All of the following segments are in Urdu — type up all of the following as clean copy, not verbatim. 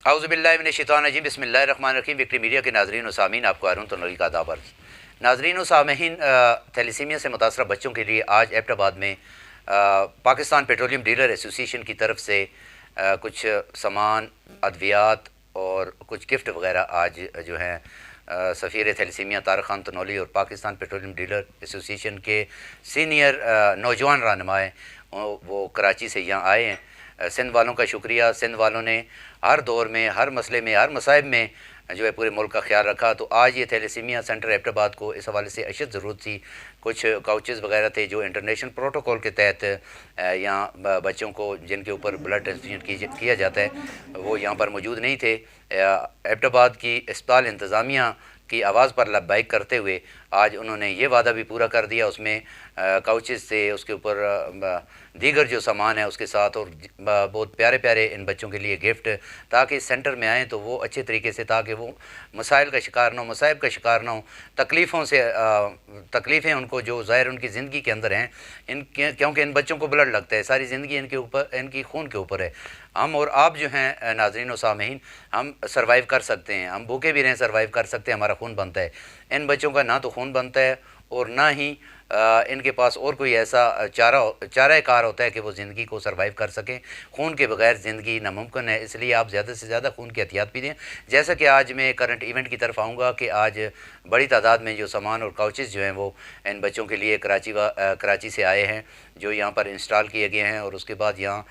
اعوذ باللہ من الشیطان الرجیم بسم اللہ الرحمن الرحیم۔ وکٹری میڈیا کے ناظرین و سامعین، آپ کو ہارون تنولی کا آداب عرض۔ ناظرین و سامعین، تھیلیسیمیا سے متاثرہ بچوں کے لیے آج ایبٹ آباد میں پاکستان پیٹرولیم ڈیلر ایسوسی ایشن کی طرف سے کچھ سامان، ادویات اور کچھ گفٹ وغیرہ آج جو ہیں سفیر تھیلیسیمیا طارق خان تنولی اور پاکستان پیٹرولیم ڈیلر ایسوسی ایشن کے سینئر نوجوان رہنما ہیں، وہ کراچی سے یہاں آئے ہیں۔ سندھ والوں کا شکریہ۔ سندھ والوں نے ہر دور میں، ہر مسئلے میں، ہر مصائب میں جو ہے پورے ملک کا خیال رکھا۔ تو آج یہ تھیلیسیمیا سینٹر ایبٹ آباد کو اس حوالے سے اشد ضرورت تھی۔ کچھ کاؤچز وغیرہ تھے جو انٹرنیشنل پروٹوکول کے تحت یہاں بچوں کو جن کے اوپر بلڈ ٹرانسفیوژن کیا جاتا ہے وہ یہاں پر موجود نہیں تھے۔ ایبٹ آباد کی اسپتال انتظامیہ کی آواز پر لبیک کرتے ہوئے آج انہوں نے یہ وعدہ بھی پورا کر دیا۔ اس میں کاؤچز تھے، اس کے اوپر دیگر جو سامان ہے اس کے ساتھ، اور بہت پیارے پیارے ان بچوں کے لیے گفٹ، تاکہ اس سینٹر میں آئیں تو وہ اچھے طریقے سے، تاکہ وہ مسائل کا شکار نہ ہوں، مصائب کا شکار نہ ہوں، تکلیفیں ان کو جو ظاہر ان کی زندگی کے اندر ہیں، کیونکہ ان بچوں کو بلڈ لگتا ہے، ساری زندگی ان کے اوپر، ان کی خون کے اوپر ہے۔ ہم اور آپ جو ہیں ناظرین و سامعین، ہم سروائیو کر سکتے ہیں، ہم بھوکے بھی رہیں سروائیو کر سکتے ہیں، ہمارا خون بنتا ہے۔ ان بچوں کا نہ تو خون بنتا ہے اور نہ ہی ان کے پاس اور کوئی ایسا چارہ کار ہوتا ہے کہ وہ زندگی کو سروائیو کر سکیں۔ خون کے بغیر زندگی ناممکن ہے، اس لیے آپ زیادہ سے زیادہ خون کی احتیاط بھی دیں۔ جیسا کہ آج میں کرنٹ ایونٹ کی طرف آؤں گا کہ آج بڑی تعداد میں جو سامان اور کاؤچز جو ہیں وہ ان بچوں کے لیے کراچی سے آئے ہیں، جو یہاں پر انسٹال کیے گئے ہیں، اور اس کے بعد یہاں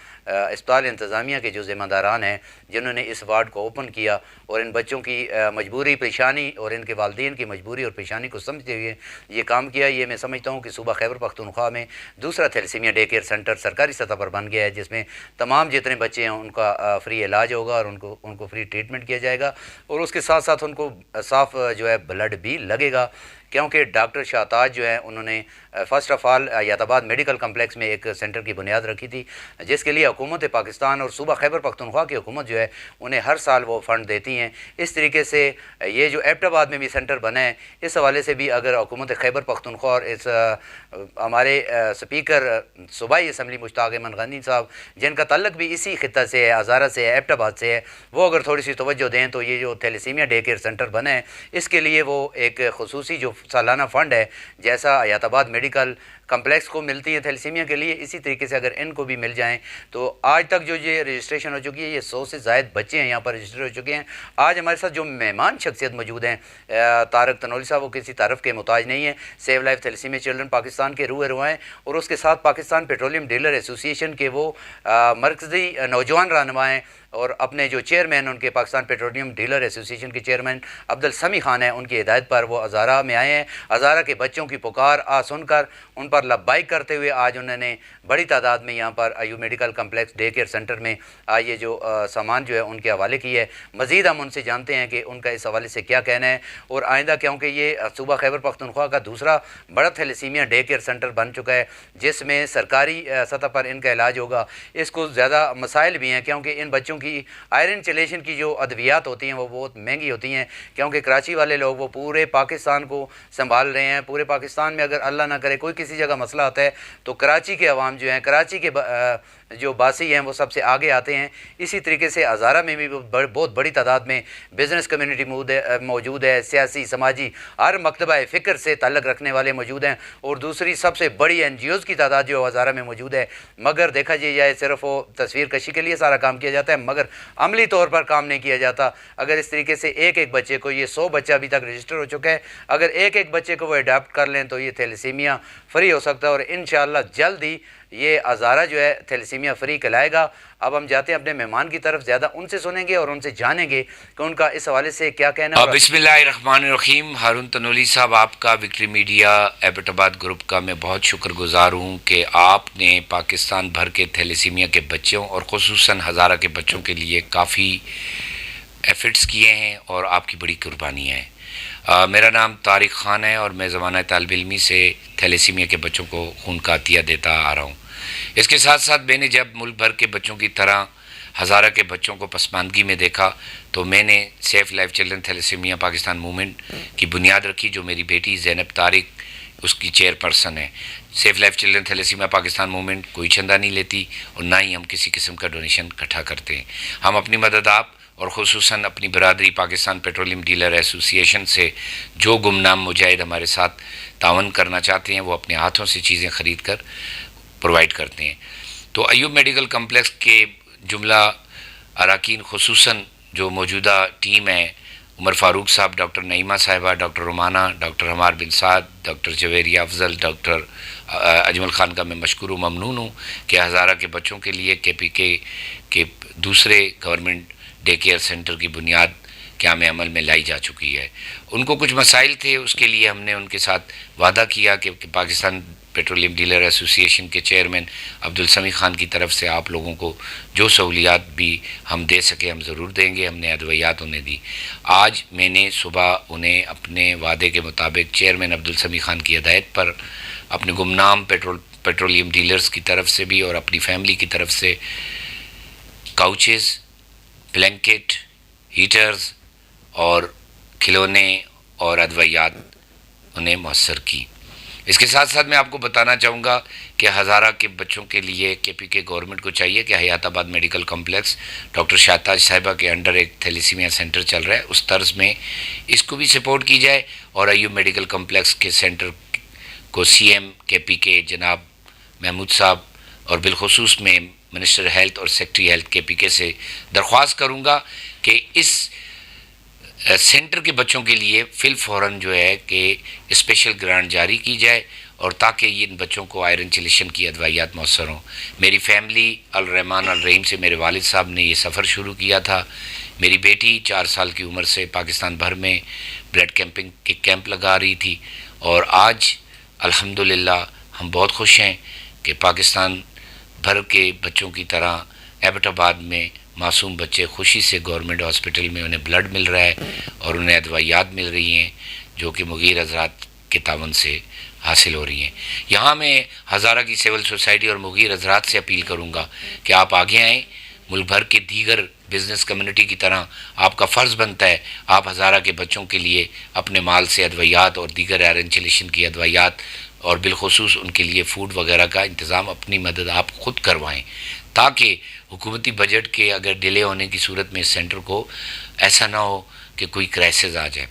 اسپتال انتظامیہ کے جو ذمہ داران ہیں جنہوں نے اس وارڈ کو اوپن کیا اور ان بچوں کی مجبوری، پریشانی اور ان کے والدین کی مجبوری اور پریشانی کو سمجھتے ہوئے یہ کام کیا۔ یہ میں سمجھتا ہوں کہ صوبہ خیبر پختونخوا میں دوسرا تھیلیسیمیا ڈے کیئر سینٹر سرکاری سطح پر بن گیا ہے، جس میں تمام جتنے بچے ہیں ان کا فری علاج ہوگا اور ان کو فری ٹریٹمنٹ کیا جائے گا، اور اس کے ساتھ ساتھ ان کو صاف جو ہے بلڈ بھی لگے گا، کیونکہ ڈاکٹر شاہتاج جو ہیں انہوں نے فرسٹ آف آل حیات آباد میڈیکل کمپلیکس میں ایک سینٹر کی بنیاد رکھی تھی، جس کے لیے حکومت پاکستان اور صوبہ خیبر پختونخوا کی حکومت جو ہے انہیں ہر سال وہ فنڈ دیتی ہیں۔ اس طریقے سے یہ جو ایبٹ آباد میں بھی سینٹر بنا ہے، اس حوالے سے بھی اگر حکومت خیبر پختونخوا اور اس ہمارے اسپیکر صوبائی اسمبلی مشتاق احمد غنی صاحب، جن کا تعلق بھی اسی خطہ سے ہے، ہزارہ سے ہے، ایبٹ آباد سے ہے، وہ اگر تھوڑی سی توجہ دیں تو یہ جو تھیلیسیمیا ڈے کیئر سینٹر بنا ہے اس کے لیے وہ ایک خصوصی جو سالانہ فنڈ ہے، جیسا حیات آباد میڈیکل کمپلیکس کو ملتی ہے تھیلیسیمیا کے لیے، اسی طریقے سے اگر ان کو بھی مل جائیں تو آج تک جو یہ رجسٹریشن ہو چکی ہے، یہ 100 سے زائد بچے ہیں یہاں پر رجسٹر ہو چکے ہیں۔ آج ہمارے ساتھ جو مہمان شخصیت موجود ہیں، طارق تنولی صاحب، وہ کسی تعارف کے محتاج نہیں ہیں، save life thalassemia children Pakistan کے روح ہیں، اور اس کے ساتھ پاکستان پیٹرولیم ڈیلر ایسوسی ایشن کے وہ مرکزی نوجوان رہنما ہیں، اور اپنے جو چیئرمین ان کے پاکستان پیٹرولیم ڈیلر ایسوسی ایشن کے چیئرمین عبدالسمی خان ہیں، ان کی ہدایت پر وہ ہزارہ میں آئے ہیں۔ ہزارہ کے بچوں کی پکار سن کر ان پر لبیک کرتے ہوئے آج انہوں نے بڑی تعداد میں یہاں پر ایو medical complex day care centre میں یہ جو سامان جو ہے ان کے حوالے کی ہے۔ مزید ہم ان سے جانتے ہیں کہ ان کا اس حوالے سے کیا کہنا ہے، اور آئندہ، کیونکہ یہ صوبہ خیبر پختونخوا کا دوسرا بڑا تھیلیسیمیا ڈے کیئر سینٹر بن چکا ہے، جس میں سرکاری سطح پر ان کا علاج ہوگا۔ اس کو زیادہ مسائل بھی ہیں، کیونکہ ان بچوں کی آئرن چلیشن کی جو ادویات ہوتی ہیں وہ بہت مہنگی ہوتی ہیں، کیونکہ کراچی والے لوگ وہ پورے پاکستان کو سنبھال رہے ہیں۔ پورے پاکستان میں اگر اللہ نہ کرے کوئی کسی جگہ مسئلہ آتا ہے تو کراچی کے عوام جو ہیں، کراچی کے جو باسی ہیں، وہ سب سے آگے آتے ہیں۔ اسی طریقے سے ہزارہ میں بھی بہت بڑی تعداد میں بزنس کمیونٹی موجود ہے، سیاسی، سماجی، ہر مکتبہ فکر سے تعلق رکھنے والے موجود ہیں، اور دوسری سب سے بڑی NGOs کی تعداد جو ہزارہ میں موجود ہے۔ مگر دیکھا جائے صرف وہ تصویر کشی کے لیے سارا کام کیا جاتا ہے، مگر عملی طور پر کام نہیں کیا جاتا۔ اگر اس طریقے سے ایک بچے کو، یہ 100 بچہ ابھی تک رجسٹر ہو چکا ہے، اگر ایک بچے کو وہ اڈاپٹ کر لیں تو یہ تھیلیسیمیا فری ہو سکتا ہے، اور انشاءاللہ جلد ہی یہ ہزارہ جو ہے تھیلیسیمیا فری کہلائے گا۔ اب ہم جاتے ہیں اپنے مہمان کی طرف، زیادہ ان سے سنیں گے اور ان سے جانیں گے کہ ان کا اس حوالے سے کیا کہنا ہے۔ بسم اللہ الرحمن الرحیم۔ ہارون تنولی صاحب، آپ کا وکٹری میڈیا ایبٹ آباد گروپ کا میں بہت شکر گزار ہوں کہ آپ نے پاکستان بھر کے تھیلیسیمیا کے بچوں اور خصوصاً ہزارہ کے بچوں کے لیے کافی ایفرٹس کیے ہیں، اور آپ کی بڑی قربانیاں ہیں۔ میرا نام طارق خان ہے، اور میں زمانہ طالب علمی سے تھیلیسیمیا کے بچوں کو خون کا عطیہ دیتا آ رہا ہوں۔ اس کے ساتھ ساتھ میں نے جب ملک بھر کے بچوں کی طرح ہزارہ کے بچوں کو پسماندگی میں دیکھا تو میں نے safe life children thalassemia Pakistan movement کی بنیاد رکھی، جو میری بیٹی زینب طارق اس کی چیئر پرسن ہے۔ Safe life children thalassemia Pakistan movement کوئی چندہ نہیں لیتی، اور نہ ہی ہم کسی قسم کا ڈونیشن اکٹھا کرتے ہیں۔ ہم اپنی مدد آپ اور خصوصاً اپنی برادری پاکستان پیٹرولیم ڈیلر ایسوسی ایشن سے جو گمنام مجاہد ہمارے ساتھ تعاون کرنا چاہتے ہیں وہ اپنے ہاتھوں سے چیزیں خرید کر پرووائڈ کرتے ہیں. تو ایوب میڈیکل کمپلیکس کے جملہ اراکین خصوصاً جو موجودہ ٹیم ہے، عمر فاروق صاحب، ڈاکٹر نعیمہ صاحبہ، ڈاکٹر رومانہ، ڈاکٹر حمار بن سعد، ڈاکٹر جویریہ افضل، ڈاکٹر اجمل خان کا میں مشکور و ممنون ہوں کہ ہزارہ کے بچوں کے لیے کے پی کے دوسرے گورنمنٹ ڈے کیئر سینٹر کی بنیاد قیام عمل میں لائی جا چکی ہے. ان کو کچھ مسائل تھے، اس کے لیے ہم نے ان کے ساتھ وعدہ کیا کہ پاکستان پیٹرولیم ڈیلر ایسوسی ایشن کے چیئرمین عبدالسمیع خان کی طرف سے آپ لوگوں کو جو سہولیات بھی ہم دے سکے ہم ضرور دیں گے. ہم نے ادویات انہیں دی. آج میں نے صبح انہیں اپنے وعدے کے مطابق چیئرمین عبدالسمیع خان کی ہدایت پر اپنے گمنام پیٹرولیم ڈیلرز کی طرف سے بھی اور اپنی فیملی کی طرف سے کاؤچز، بلینکٹ، ہیٹرز اور کھلونے اور ادویات انہیں مؤثر کی. اس کے ساتھ ساتھ میں آپ کو بتانا چاہوں گا کہ ہزارہ کے بچوں کے لیے کے پی کے گورنمنٹ کو چاہیے کہ حیات آباد میڈیکل کمپلیکس ڈاکٹر شاہتاج صاحبہ کے انڈر ایک تھیلیسیمیا سینٹر چل رہا ہے، اس طرز میں اس کو بھی سپورٹ کی جائے اور ایوب میڈیکل کمپلیکس کے سینٹر کو سی ایم کے پی کے جناب محمود صاحب اور بالخصوص میں منسٹر ہیلتھ اور سیکٹری ہیلتھ کے پی کے سے درخواست کروں گا کہ اس سینٹر کے بچوں کے لیے فی الفوراً جو ہے کہ اسپیشل گرانٹ جاری کی جائے اور تاکہ ان بچوں کو آئرن چلیشن کی ادویات مؤثر ہوں. میری فیملی الرحمن الرحیم سے میرے والد صاحب نے یہ سفر شروع کیا تھا. میری بیٹی 4 سال کی عمر سے پاکستان بھر میں بلڈ کیمپنگ کے کیمپ لگا رہی تھی اور آج الحمدللہ ہم بہت خوش ہیں کہ پاکستان بھر کے بچوں کی طرح ایبٹ آباد میں معصوم بچے خوشی سے گورنمنٹ ہاسپٹل میں انہیں بلڈ مل رہا ہے اور انہیں ادویات مل رہی ہیں جو کہ مغیر حضرات کے تعاون سے حاصل ہو رہی ہیں. یہاں میں ہزارہ کی سول سوسائٹی اور مغیر حضرات سے اپیل کروں گا کہ آپ آگے آئیں. ملک بھر کے دیگر بزنس کمیونٹی کی طرح آپ کا فرض بنتا ہے آپ ہزارہ کے بچوں کے لیے اپنے مال سے ادویات اور دیگر آئرن چلیشن کی ادویات اور بالخصوص ان کے لیے فوڈ وغیرہ کا انتظام اپنی مدد آپ خود کروائیں تاکہ حکومتی بجٹ کے اگر ڈیلے ہونے کی صورت میں اس سینٹر کو ایسا نہ ہو کہ کوئی کرائسس آ جائے.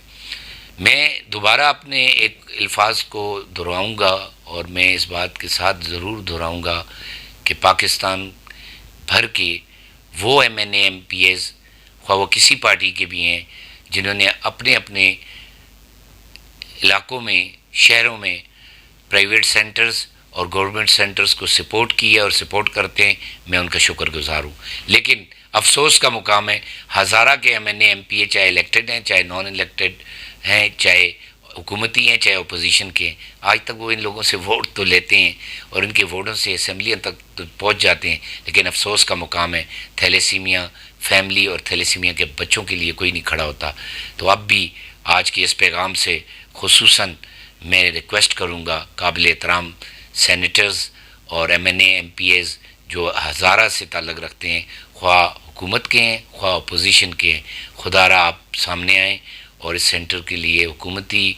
میں دوبارہ اپنے ایک الفاظ کو دہراؤں گا اور میں اس بات کے ساتھ ضرور دہراؤں گا کہ پاکستان بھر کے وہ M N A M P As خواہ وہ کسی پارٹی کے بھی ہیں جنہوں نے اپنے اپنے علاقوں میں شہروں میں پرائیویٹ سینٹرز اور گورنمنٹ سینٹرز کو سپورٹ کیا اور سپورٹ کرتے ہیں، میں ان کا شکر گزار ہوں. لیکن افسوس کا مقام ہے ہزارہ کے M N A M P A چاہے الیکٹڈ ہیں چاہے نان الیکٹڈ ہیں چاہے حکومتی ہیں چاہے اپوزیشن کے، آج تک وہ ان لوگوں سے ووٹ تو لیتے ہیں اور ان کے ووٹوں سے اسمبلیوں تک تو پہنچ جاتے ہیں، لیکن افسوس کا مقام ہے تھیلیسیمیا فیملی اور تھیلیسیمیا کے بچوں کے لیے کوئی نہیں کھڑا ہوتا. تو اب بھی آج کے اس پیغام سے خصوصاً میں ریکویسٹ کروں گا قابل احترام سینیٹرز اور M N A M P As جو ہزارہ سے تعلق رکھتے ہیں، خواہ حکومت کے ہیں خواہ اپوزیشن کے ہیں، خدا را آپ سامنے آئیں اور اس سینٹر کے لیے حکومتی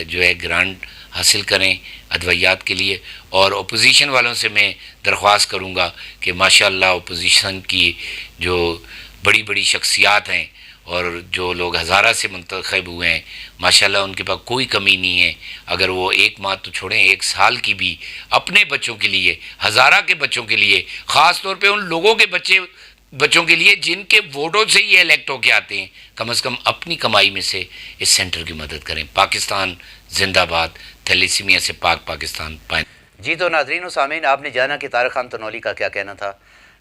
جو ہے گرانٹ حاصل کریں ادویات کے لیے. اور اپوزیشن والوں سے میں درخواست کروں گا کہ ماشاءاللہ اپوزیشن کی جو بڑی بڑی شخصیات ہیں اور جو لوگ ہزارہ سے منتخب ہوئے ہیں ماشاءاللہ ان کے پاس کوئی کمی نہیں ہے. اگر وہ 1 ماہ تو چھوڑیں 1 سال کی بھی اپنے بچوں کے لیے ہزارہ کے بچوں کے لیے خاص طور پہ ان لوگوں کے بچوں کے لیے جن کے ووٹوں سے یہ الیکٹ ہو کے آتے ہیں کم از کم اپنی کمائی میں سے اس سینٹر کی مدد کریں. پاکستان زندہ باد، تھیلیسیمیا سے پاک پاکستان پائیں. جی تو ناظرین و سامعین، آپ نے جانا کہ طارق خان تنولی کا کیا کہنا تھا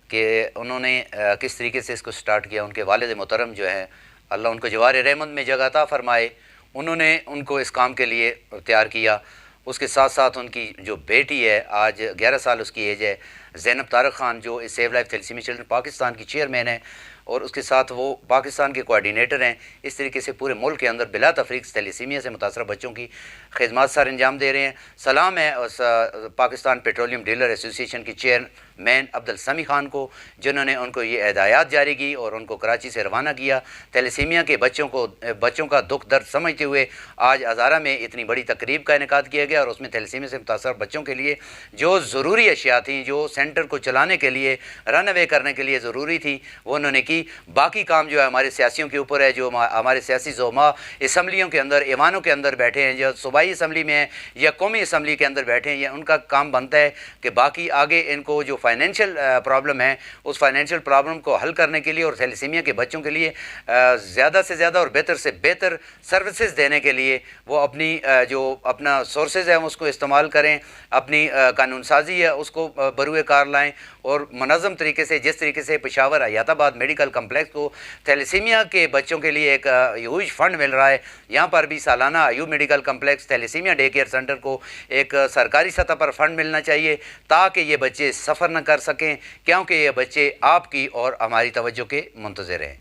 کہ انہوں نے کس طریقے سے اس کو سٹارٹ کیا. ان کے والد محترم جو ہیں اللہ ان کو جوار رحمت میں جگہ عطا فرمائے، انہوں نے ان کو اس کام کے لیے تیار کیا. اس کے ساتھ ساتھ ان کی جو بیٹی ہے آج 11 سال اس کی ایج ہے، زینب طارق خان، جو اس save life thalassemia children Pakistan کی چیئرمین ہے اور اس کے ساتھ وہ پاکستان کے کوآرڈینیٹر ہیں. اس طریقے سے پورے ملک کے اندر بلا تفریق تھیلیسیمیا سے متاثرہ بچوں کی خدمات سر انجام دے رہے ہیں. سلام ہے پاکستان پیٹرولیم ڈیلر ایسوسی ایشن کی مین عبدالسمی خان کو، جنہوں نے ان کو یہ ہدایات جاری کی اور ان کو کراچی سے روانہ کیا۔ تھیلیسیمیا کے بچوں کا دکھ درد سمجھتے ہوئے آج ہزارہ میں اتنی بڑی تقریب کا انعقاد کیا گیا، اور اس میں تھیلیسیمیا سے متاثر بچوں کے لیے جو ضروری اشیاء تھیں، جو سینٹر کو چلانے کے لیے، رن اوے کرنے کے لیے ضروری تھی، وہ انہوں نے کی۔ باقی کام جو ہے ہمارے سیاسیوں کے اوپر ہے، جو ہمارے سیاسی زعماء اسمبلیوں کے اندر، ایوانوں کے اندر بیٹھے ہیں، جو صوبائی اسمبلی میں ہیں یا قومی اسمبلی کے اندر بیٹھے ہیں، یہ ان کا کام بنتا ہے کہ باقی آگے ان کو جو فائنینشیل پرابلم ہے اس فائنینشیل پرابلم کو حل کرنے کے لیے اور تھیلیسیمیا کے بچوں کے لیے زیادہ سے زیادہ اور بہتر سے بہتر سروسز دینے کے لیے وہ اپنی جو اپنا سورسز ہیں اس کو استعمال کریں، اپنی قانون سازی ہے اس کو بروئے کار لائیں، اور منظم طریقے سے جس طریقے سے پشاور حیات آباد میڈیکل کمپلیکس کو تھیلیسیمیا کے بچوں کے لیے ایک ہیوج فنڈ مل رہا ہے، یہاں پر بھی سالانہ Ayub medical complex thalassaemia day care centre کو ایک سرکاری سطح پر فنڈ ملنا چاہیے تاکہ یہ بچے سفر نہ کر سکیں، کیونکہ یہ بچے آپ کی اور ہماری توجہ کے منتظر ہیں۔